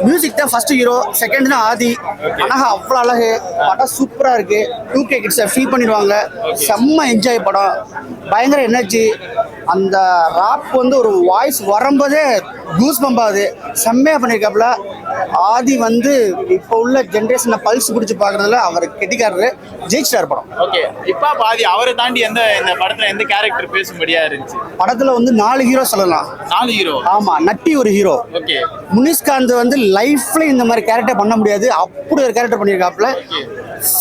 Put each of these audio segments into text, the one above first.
Music தான் first hero, second தான் ஆதி. அழகா அவ்வளோ அழகு, படம் சூப்பராக இருக்கு. 2K கிட்ஸை ஃபீல் பண்ணிடுவாங்க. செம்ம என்ஜாய் படம், பயங்கர எனர்ஜி. அந்த ராப் வந்து ஒரு வாய்ஸ் வரும்போதே கூஸ் பம்ப் ஆகுது. செம்மையாக பண்ணியிருக்காப்புல. ஆதி வந்து இப்போ உள்ள ஜென்ரேஷனை பல்ஸ் பிடிச்சி பார்க்குறதுல அவர் கெட்டிக்காரரு, ஜெயிச்சிட்டார் படம். ஓகே, இப்போ ஆதி அவரை தாண்டி இந்த படத்தில் எந்த கேரக்டர் பேசும்படியா இருந்துச்சு? படத்தில் வந்து 4 ஹீரோ சொல்லலாம். 4 ஹீரோ? ஆமாம், நட்டி ஒரு ஹீரோ. ஓகே. முனிஷ்காந்த் வந்து லைஃப்ல இந்த மாதிரி கேரக்டர் பண்ண முடியாது, அப்படி ஒரு கேரக்டர் பண்ணியிருக்காப்புல.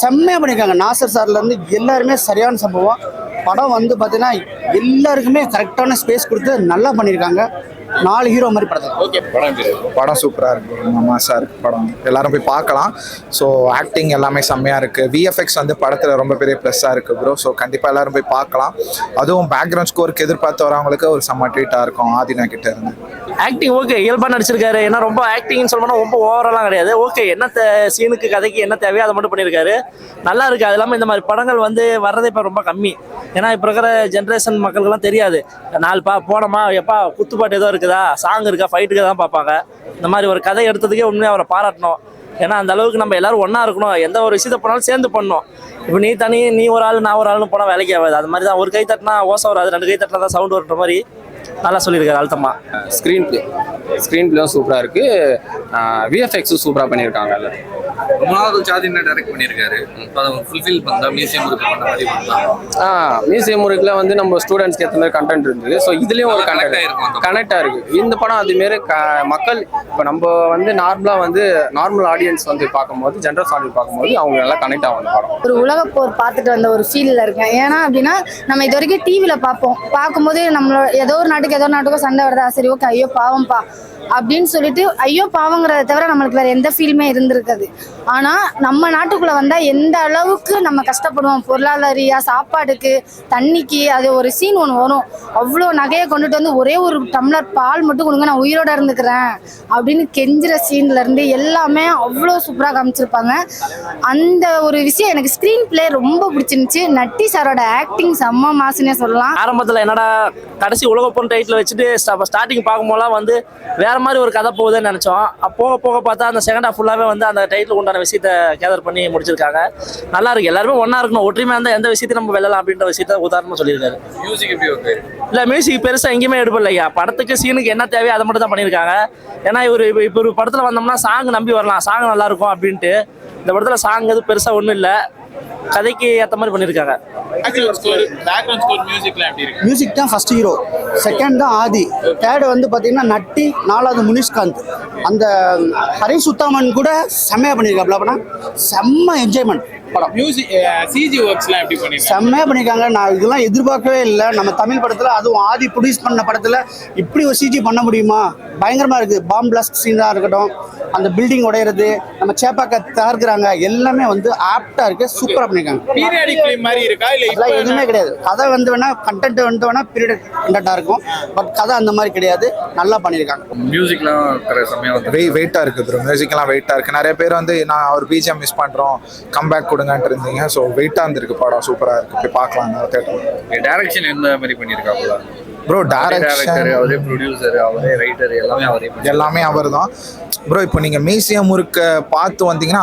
செம்மையாக பண்ணியிருக்காங்க. நாசர் சார்லேருந்து எல்லாருமே சரியான சம்பவம். படம் வந்து பார்த்தீங்கன்னா எல்லாருக்குமே கரெக்டான ஸ்பேஸ் கொடுத்து நல்லா பண்ணியிருக்காங்க. 4 ஹீரோ மாதிரி படத்தில். ஓகே, படம் சூப்பராக இருக்குது, மாசாக இருக்குது படம். எல்லாரும் போய் பார்க்கலாம். ஸோ ஆக்டிங் எல்லாமே செம்மையாக இருக்குது. விஎஃப்எக்ஸ் வந்து படத்தில் ரொம்ப பெரிய ப்ளஸ்ஸாக இருக்குது ப்ரோ. ஸோ கண்டிப்பாக எல்லாரும் போய் பார்க்கலாம். அதுவும் பேக்ரவுண்ட் ஸ்கோருக்கு எதிர்பார்த்து வரவங்களுக்கு ஒரு செம்ம ட்ரீட்டாக இருக்கும் ஆதினா கிட்ட இருந்து. ஆக்டிங் ஓகே, இயல்பாக நடிச்சிருக்காரு. ஏன்னா ரொம்ப ஆக்டிங்னு சொல்லணும்னா ரொம்ப ஓவரெல்லாம் கிடையாது. ஓகே, என்ன சீனுக்கு கதைக்கு என்ன தேவையோ அதை மட்டும் பண்ணியிருக்காரு. நல்லா இருக்குது. அது இல்லாமல் இந்த மாதிரி படங்கள் வந்து வர்றதே இப்போ ரொம்ப கம்மி. ஏன்னா இப்போ இருக்கிற ஜென்ரேஷன் மக்களுக்கெல்லாம் தெரியாது. 4 போனோமா, எப்பா குத்துப்பாட்டு ஏதோ இருக்குதா, சாங் இருக்கா, ஃபைட்டுக்கு தான் பார்ப்பாங்க. இந்த மாதிரி ஒரு கதை எடுத்ததுக்கே உண்மையாக அவரை பாராட்டணும். ஏன்னா அந்த அளவுக்கு நம்ம எல்லாரும் ஒன்றா இருக்கணும். எந்த ஒரு விஷயத்தை போனாலும் சேர்ந்து பண்ணணும். இப்போ நீ ஒரு ஆள் நான் ஒரு ஆள்னு போனால் வேலைக்கு ஆகாது. அது மாதிரி தான் ஒரு கை தட்டினா ஓசை வராது, 2 கை தட்டினா தான் சவுண்ட் வருன்ற மாதிரி நல்லா சொல்லியிருக்காரு அழுத்தமா. ஸ்க்ரீன் பிளேவும் சூப்பராக இருக்குது. விஎஃப்எக்ஸும் சூப்பராக பண்ணியிருக்காங்க. ரொம்ப நாள் சாதி டைரக்ட் பண்ணியிருக்காரு. ஃபுல்ஃபில் பண்ணா மியூசியம் முறுக்கு பண்ண மாதிரி பண்ணலாம். மியூசியம் முறுக்கில் வந்து நம்ம ஸ்டூடெண்ட்ஸ்க்கு ஏற்ற மாதிரி கண்டென்ட் இருந்தது. ஸோ இதுலேயும் ஒரு கனெக்டாக இருக்குது. இந்த படம் அதுமாரி மக்கள் இப்போ நம்ம வந்து நார்மல் ஆடியன்ஸ் வந்து பார்க்கும்போது, ஜென்ரல் ஆடியன்ஸ் பார்க்கும்போது அவங்க நல்லா கனெக்ட் ஆகும் அந்த படம். ஒரு உலக போர் பார்த்துட்டு வந்த ஒரு ஃபீலில் இருக்கேன். ஏன்னா அப்படின்னா நம்ம இது வரைக்கும் டிவியில் பார்க்கும்போது நம்மளோட ஏதோ ஒரு நாட்டுக்கும் சண்டை வருதா, சரி ஓகே ஐயோ பாவம்பா அப்படின்னு சொல்லிட்டு ஐயோ பாவங்கிறத தவிர நம்மளுக்கு வேற எந்த ஃபீல்மே இருந்திருக்காது. ஆனா நம்ம நாட்டுக்குள்ள வந்தா எந்த அளவுக்கு நம்ம கஷ்டப்படுவோம், பொருளாதாரியா, சாப்பாடுக்கு, தண்ணிக்கு. அது ஒரு சீன் ஒன்று வரும், அவ்வளோ நகையை கொண்டுட்டு வந்து ஒரே ஒரு டம்ளர் பால் மட்டும் கொடுங்க, நான் உயிரோட இருந்துக்கிறேன் அப்படின்னு கெஞ்சுற சீன்ல இருந்து எல்லாமே அவ்வளோ சூப்பராக காமிச்சிருப்பாங்க. அந்த ஒரு விஷயம் எனக்கு ஸ்கிரீன் பிளே ரொம்ப பிடிச்சிருந்துச்சு. நட்டி சாரோட ஆக்டிங் செம்ம மாசுன்னே சொல்லலாம். ஆரம்பத்தில் என்னடா கடைசி உலக பொன் டைட்டில் வச்சுட்டு ஸ்டார்டிங் பார்க்கும்போதெல்லாம் வந்து வேற மாதிரி ஒரு கதை போகுதுன்னு நினைச்சோம். போக போக பார்த்தா அந்த செகண்ட் ஹாஃப் ஃபுல்லாவே வந்து அந்த டைட்டில் உண்டான விஷயத்தை கேதர் பண்ணி முடிச்சிருக்காங்க. நல்லா இருக்கு. எல்லாருமே ஒன்னா இருக்கணும், ஒற்றுமையா இருந்தால் எந்த விஷயத்தையும் நம்ம வெல்லலாம் அப்படின்ற விஷயத்த உதாரணமா சொல்லியிருக்காரு. மியூசிக் எப்படி ஓகே? இல்லை, மியூசிக் பெருசாக எங்கேயுமே எடுப்பலையா. படத்துக்கு சீனுக்கு என்ன தேவையோ அதை மட்டும் தான் பண்ணியிருக்காங்க. ஏன்னா இப்போ ஒரு படத்தில் வந்தோம்னா சாங் நம்பி வரலாம், சாங் நல்லா இருக்கும் அப்படின்ட்டு. இந்த படத்தில் சாங் எதுவும் பெருசாக ஒன்றும் இல்லை, கதைக்கு ஏற்ற மாதிரி பண்ணியிருக்காங்க. மியூசிக் தான் ஃபர்ஸ்ட் ஹீரோ, செகண்ட் தான் ஆதி, தேர்டு வந்து பார்த்தீங்கன்னா நட்டி, 4வது முனிஷ்காந்த். அந்த ஹரிஷ் உத்தாமன் கூட செம்மையாக பண்ணியிருக்காப்ல. அப்படின்னா செம்ம என்ஜாய்மெண்ட் படம். மியூசிக் சிஜி ஒர்க்ஸ்லாம் எப்படி பண்ணிருக்காங்க? செம்மையாக பண்ணியிருக்காங்க. நான் இதெல்லாம் எதிர்பார்க்கவே இல்லை. நம்ம தமிழ் படத்தில், அதுவும் ஆதி ப்ரொடியூஸ் பண்ண படத்தில் இப்படி ஒரு சிஜி பண்ண முடியுமா? பயங்கரமாக இருக்குது. பாம் பிளாஸ்ட் சீனாக இருக்கட்டும், அந்த பில்டிங் உடையிறது, நம்ம சேப்பாக்க தகர்க்கிறாங்க, எல்லாமே வந்து ஆப்டாக இருக்குது. சூப்பராக பண்ணியிருக்காங்க. பீரியடிக் ஃபிலிம் மாதிரி இருக்கா இல்லை? அதெல்லாம் எதுவுமே கிடையாது. கதை வந்து வேணா கண்டென்ட் வந்து வேணா பீரியட் கண்டென்ட்டாக இருக்கும், பட் கதை அந்த மாதிரி கிடையாது. நல்லா பண்ணியிருக்காங்க. மியூசிக்லாம் செம்மையாக வெயிட்டாக இருக்குது ப்ரோ. மியூசிக்லாம் வெயிட்டாக இருக்குது. நிறைய பேர் வந்து நான் ஒரு பிஜிஎம் மிஸ் பண்ணுறோம், கம்பேக் கொடுங்கன்ட்டு இருந்தீங்க. ஸோ வெயிட்டாக இருந்திருக்கு படம். சூப்பராக இருக்குது, போய் பார்க்கலாம் தேட்டரில். டைரக்ஷன் எந்த மாதிரி பண்ணியிருக்காங்களா ப்ரோ? டைரக்டர் அவரே, ப்ரொடியூசர் அவரே, ரைட்டர் எல்லாமே அவர் தான் ப்ரோ. இப்போ நீங்கள் மியூசியம் முறுக்கு பார்த்து வந்தீங்கன்னா,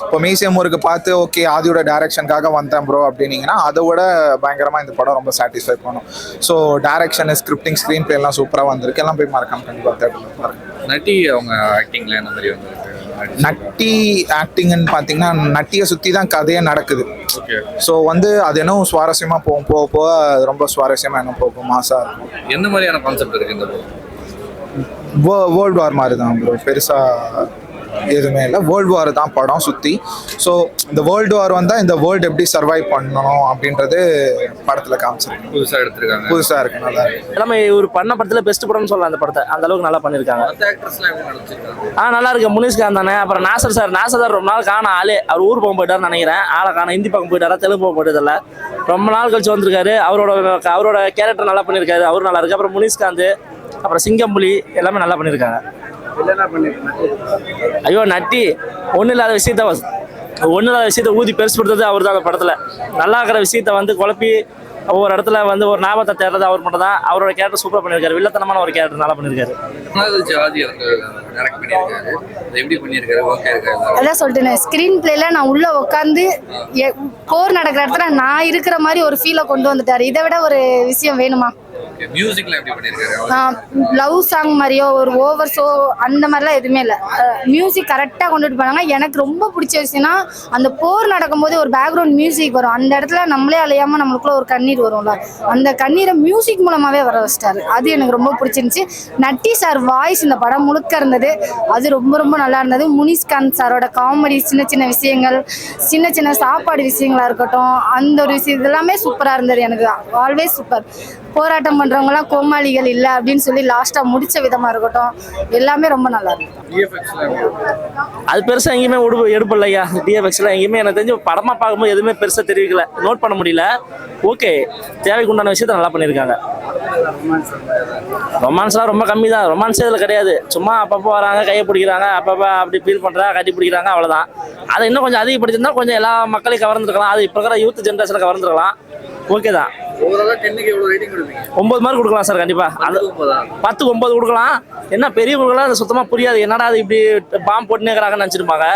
இப்போ மியூசியம் முறுக்கு பார்த்து ஓகே ஆதியோட டைரக்ஷனுக்காக வந்தேன் ப்ரோ அப்படின்னீங்கன்னா, அதை விட பயங்கரமாக இந்த படம் ரொம்ப சாட்டிஸ்ஃபை பண்ணும். So direction, scripting, screen play எல்லாம் சூப்பராக வந்திருக்கு. எல்லாம் போய் மறக்காம கண்டிப்பாக தேட்டரில் பாருங்க. நட்டி அவங்க ஆக்டிங்ல என்ன மாதிரி வந்திருக்கு? நட்டி ஆக்டிங்னு பார்த்தீங்கன்னா, நட்டியை சுற்றி தான் கதையே நடக்குது. ஸோ வந்து அது என்ன சுவாரஸ்யமாக போக போக ரொம்ப சுவாரஸ்யமாக என்ன போகும், மாசாக இருக்கும். எந்த மாதிரியான கான்செப்ட் இருக்குது இந்த வேர்ல்டு வார் மாதிரி தான் ப்ரோ. பெருசாக எதுவுமே இல்லை, வேர்ல்டு வார் தான் படம் சுற்றி. ஸோ இந்த வேர்ல்டு வார் வந்தால் இந்த வேர்ல்டு எப்படி சர்வைவ் பண்ணணும் அப்படின்றது படத்தில் காமிச்சிருக்கு. புதுசாக எடுத்துருக்காங்க, புதுசாக இருக்குது, நல்லா இருக்கு. எல்லாமே ஒரு பண்ண படத்தில் பெஸ்ட் படம்னு சொல்லலாம். அந்த படத்தை அந்த அளவுக்கு நல்லா பண்ணியிருக்காங்க. நல்லா இருக்கு. முனிஷ்காந்த் தானே. அப்புறம் நாசர் சார் ரொம்ப நாள் காண ஆளே. அவர் ஊர் போக போயிட்டாருன்னு நினைக்கிறேன். ஆளை காண ஹிந்தி பக்கம் போயிட்டாரா, தெலுங்கு போக போயிட்டதில்ல. ரொம்ப நாள் கழிச்சு வந்திருக்காரு. அவரோட கேரக்டர் நல்லா பண்ணியிருக்காரு. அவரும் நல்லா இருக்கு. அப்புறம் முனிஷ்காந்த், அப்புறம் சிங்கம்புலி எல்லாமே நல்லா பண்ணியிருக்காங்க. ஐயோ நட்டி ஒன்றும் இல்லாத விஷயத்த ஊதி பெருசுப்படுத்துறது அவர் தான் அந்த படத்தில். நல்லா இருக்கிற விஷயத்த வந்து குழப்பி ஒவ்வொரு இடத்துல வந்து ஒரு ஞாபகத்தை தேடுறது அவர் மட்டும் தான். அவரோட கேரக்டர் சூப்பராக பண்ணியிருக்காரு. வில்லத்தனமான ஒரு கேரக்டர் நல்லா பண்ணியிருக்காரு. டைரக்ட் பண்ணியிருக்காரு. அது எப்படி பண்ணியிருக்காரு? ஓகே இருக்காரு. அதான் சொல்லிட்டேன், ஸ்க்ரீன் பிளேல நான் உள்ள உட்காந்து போர் நடக்கிற இடத்துல நான் இருக்கிற மாதிரி ஒரு ஃபீலை கொண்டு வந்துட்டாரு. இதை விட ஒரு விஷயம் வேணுமா? மியூசிக்ல எப்படி பண்ணியிருக்காரு? லவ் சாங் மாதிரியோ ஒரு ஓவர் ஷோ அந்த மாதிரிலாம் எதுவுமே இல்லை. மியூசிக் கரெக்டாக கொண்டுட்டு போனாங்க. எனக்கு ரொம்ப பிடிச்ச விஷயம்னா அந்த போர் நடக்கும்போது ஒரு பேக்ரவுண்ட் மியூசிக் வரும். அந்த இடத்துல நம்மளே அலையாம நம்மளுக்குள்ள ஒரு கண்ணீர் வரும்ல, அந்த கண்ணீரை மியூசிக் மூலமாவே வர வச்சிட்டாரு. அது எனக்கு ரொம்ப பிடிச்சிருந்துச்சு. நட்டி சார் வாய்ஸ் இந்த படம் முழுக்க இருந்தது. அது ரொம்ப ரொம்ப நல்லா இருந்தது. முனிஷ்காந்த் சாரோட காமெடி, சின்ன சின்ன விஷயங்கள், சின்ன சின்ன சாப்பாடு விஷயங்களா இருக்கட்டும், அந்த ஒரு விஷயம் இதெல்லாமே சூப்பராக இருந்தது. எனக்கு ஆல்வேஸ் சூப்பர். போராட்டம் பண்றவங்கலாம் கோமாளிகள் இல்லை அப்படின்னு சொல்லி லாஸ்டா முடிச்ச விதமா இருக்கட்டும், எல்லாமே ரொம்ப நல்லா இருக்கும். அது பெருசாக எங்கேயுமே எடுப்பு இல்லையா. டிஎஃப்எக்ஸ்லாம் எங்கேயுமே எனக்கு தெரிஞ்சு படமாக பார்க்கும்போது எதுவுமே பெருசாக தெரிவிக்கல, நோட் பண்ண முடியல. ஓகே, தேவைக்கு உண்டான விஷயத்த நல்லா பண்ணியிருக்காங்க. ரொமான்ஸ்லாம் ரொம்ப கம்மி தான். ரொமான்ஸே இதில் கிடையாது. சும்மா அப்பப்போ வராங்க, கையை பிடிக்கிறாங்க, அப்பப்போ அப்படி ஃபீல் பண்ணுறாங்க, கட்டி பிடிக்கிறாங்க, அவ்வளோதான். அதை இன்னும் கொஞ்சம் அதிகப்படுத்திருந்தா கொஞ்சம் எல்லா மக்களையும் கவர்ந்துருக்கலாம். அது இப்போ இருக்கிற யூத் ஜென்ரேஷனை கவர்ந்துருக்கலாம். ஓகே தான். 9 மார்க் கொடுக்கலாம் சார். கண்டிப்பாக அது 10க்கு 9 கொடுக்கலாம். என்ன பெரியவங்களுக்குலாம் அது சுத்தமாக புரியாது. என்னடா அது இப்படி பாம்பு போட்டுனே இருக்கிறாங்கன்னு நினச்சிருப்பாங்க.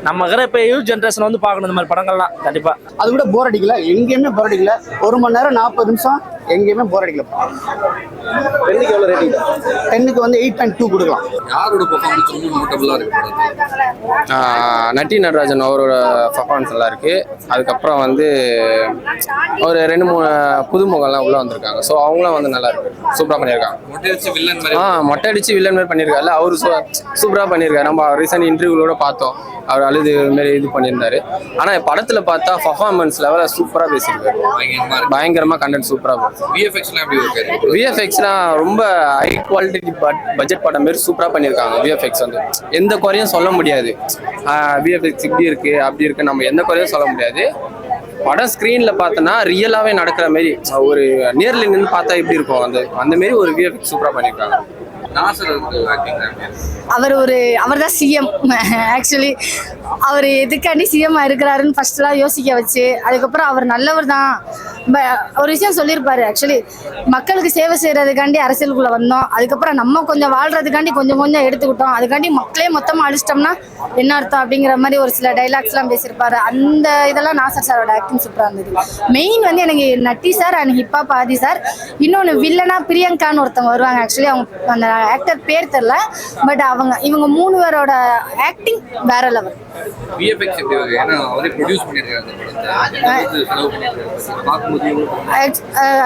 நம்ம இருக்கிற இப்போ யூத் ஜென்ரேஷன் வந்து பார்க்கணும் இந்த மாதிரி படங்கள்லாம். கண்டிப்பாக அது கூட போர் அடிக்கல, எங்கேயுமே போர் அடிக்கல. 1 மணி நேரம் 40 நிமிஷம் எங்கேயுமே போர் அடிக்கல. 10க்கு எவ்வளோ ரேட்டிங்? 10க்கு வந்து 8.2 கொடுக்கலாம். யாரோட பெர்ஃபார்மன்ஸ் ரொம்ப நோட்டபுளாக இருக்கு? நட்டி நடராஜன் அவரோட பர்ஃபார்மன்ஸ் நல்லா இருக்கு. அதுக்கப்புறம் வந்து ஒரு 2-3 புதுமுகம்லாம் உள்ள வந்திருக்காங்க. ஸோ அவங்களும் வந்து நல்லா இருக்கு, சூப்பராக பண்ணியிருக்காங்க. மொட்டை அடிச்சு வில்லன் மாதிரி பண்ணியிருக்காரு. அவரு சூப்பராக பண்ணியிருக்காரு. நம்ம ரீசெண்ட் இன்டர்வியூலோட பார்த்தோம், அவர் அழுது மாரி இது பண்ணியிருந்தாரு. ஆனால் படத்தில் பார்த்தா பர்ஃபார்மன்ஸ் லெவலில் சூப்பராக பேசியிருக்காரு. பயங்கரமாக கண்டென்ட் சூப்பராக போகுது. விஎஃப்எக்ஸ்லாம் ரொம்ப ஹை குவாலிட்டி பட்ஜெட் படம் மாரி சூப்பராக பண்ணியிருக்காங்க. விஎஃப்எக்ஸ் வந்து எந்த குறையும் சொல்ல முடியாது. விஎஃப்எக்ஸ் இப்படி இருக்குது அப்படி இருக்குது நம்ம எந்த குறையும் சொல்ல முடியாது. படம் ஸ்க்ரீனில் பார்த்தோன்னா ரியலாகவே நடக்கிற மாரி, ஒரு நேரில் நின்று பார்த்தா எப்படி இருக்கும் அந்த மாரி ஒரு விஎஃப்எக்ஸ் சூப்பராக பண்ணியிருக்காங்க. அவர் தான் சிஎம். ஆக்சுவலி அவர் எதுக்காண்டி சிஎம் இருக்கிறாருன்னு ஃபர்ஸ்ட்லாம் யோசிக்க வச்சு, அதுக்கப்புறம் அவர் நல்லவர் தான். ஒரு விஷயம் சொல்லியிருப்பாரு, ஆக்சுவலி மக்களுக்கு சேவை செய்யறதுக்காண்டி அரசியலுக்குள்ள வந்தோம், அதுக்கப்புறம் நம்ம கொஞ்சம் வாழ்றதுக்காண்டி கொஞ்சம் கொஞ்சம் எடுத்துக்கிட்டோம், அதுக்காண்டி மக்களே மொத்தமாக அழிச்சிட்டோம்னா என்ன அர்த்தம் அப்படிங்கிற மாதிரி ஒரு சில டைலாக்ஸ்லாம் பேசியிருப்பாரு. அந்த இதெல்லாம் நாசர் சாரோட ஆக்டிங் சூப்பராக இருந்தது. மெயின் வந்து எனக்கு Natty sir and hip hop Aadhi sir. இன்னொன்று வில்லனா பிரியங்கான்னு ஒருத்தவங்க வருவாங்க. ஆக்சுவலி அவங்க அந்த ஆக்டர் பேர் தெரியல, பட் இவங்க 3 பேரோட ஆக்டிங் வேற லெவல். விஎஃப்எக்ஸ் எப்படி இருக்கு? ஏன்னா அவரே ப்ரொடியூஸ் பண்ணியிருக்காரு அந்த படத்தை. செலவு பண்ணியிருக்காரு பார்க்கும்போது.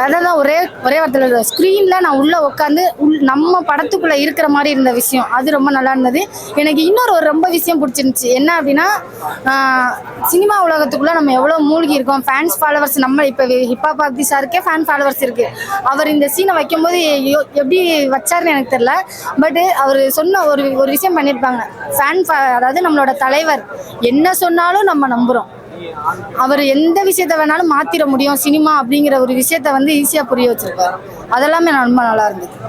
அதான் ஒரே வார்த்தையில் ஸ்க்ரீனில் நான் உள்ளே உட்காந்து நம்ம படத்துக்குள்ளே இருக்கிற மாதிரி இருந்த விஷயம் அது ரொம்ப நல்லா இருந்தது. எனக்கு இன்னொரு ரொம்ப விஷயம் பிடிச்சிருந்துச்சு. என்ன அப்படின்னா, சினிமா உலகத்துக்குள்ளே நம்ம எவ்வளோ மூழ்கி இருக்கோம். ஃபேன்ஸ் ஃபாலோவர்ஸ் நம்ம இப்போ ஹிப்ஹாப் ஆதி சாருக்கே ஃபேன் ஃபாலோவர்ஸ் இருக்குது. அவர் இந்த சீனை வைக்கும்போது எப்படி வச்சாருன்னு எனக்கு தெரியல, பட் அவர் சொன்ன ஒரு விஷயம் பண்ணியிருப்பாங்க. அதாவது நம்மளோட தலைவர் என்ன சொன்னாலும் நம்ம நம்புகிறோம். அவர் எந்த விஷயத்த வேணாலும் மாத்திர முடியும் சினிமா அப்படிங்கிற ஒரு விஷயத்த வந்து ஈஸியாக புரிய வச்சிருப்பாரு. அதெல்லாமே ரொம்ப நல்லா இருந்தது.